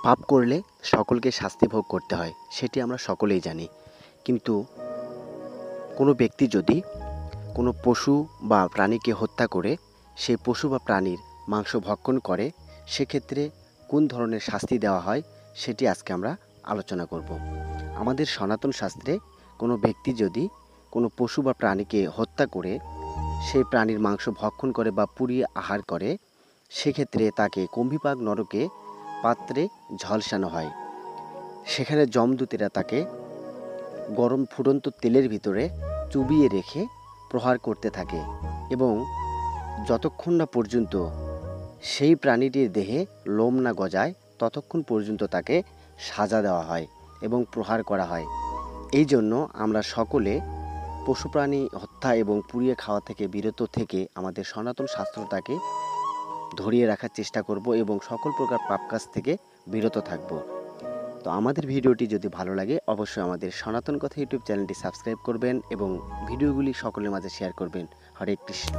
পাপ করলে সকলকে শাস্তি ভোগ করতে হয়, সেটি আমরা সকলেই জানি। কিন্তু কোনো ব্যক্তি যদি কোনো পশু বা প্রাণীকে হত্যা করে সেই পশু বা প্রাণীর মাংস ভক্ষণ করে, সেক্ষেত্রে কোন ধরনের শাস্তি দেওয়া হয় সেটি আজকে আমরা আলোচনা করব। আমাদের সনাতন শাস্ত্রে কোনো ব্যক্তি যদি কোনো পশু বা প্রাণীকে হত্যা করে সেই প্রাণীর মাংস ভক্ষণ করে বা পুড়িয়ে আহার করে, সেক্ষেত্রে তাকে কুম্ভীপাক নরকে পাত্রে ঝলসানো হয়। সেখানে যমদূতেরা তাকে গরম ফুটন্ত তেলের ভিতরে চুবিয়ে রেখে প্রহার করতে থাকে এবং যতক্ষণ না পর্যন্ত সেই প্রাণীটির দেহে লোম না গজায় ততক্ষণ পর্যন্ত তাকে সাজা দেওয়া হয় এবং প্রহার করা হয়। এই জন্য আমরা সকলে পশু প্রাণী হত্যা এবং পুড়িয়ে খাওয়া থেকে বিরত থেকে আমাদের সনাতন শাস্ত্রটাকে ধরিয়ে রাখার চেষ্টা করব এবং সকল প্রকার পাপ কাজ থেকে বিরত থাকব। তো আমাদের ভিডিওটি যদি ভালো লাগে অবশ্যই আমাদের সনাতন কথা ইউটিউব চ্যানেলটি সাবস্ক্রাইব করবেন এবং ভিডিওগুলি সকলের মাঝে শেয়ার করবেন। হরে কৃষ্ণ।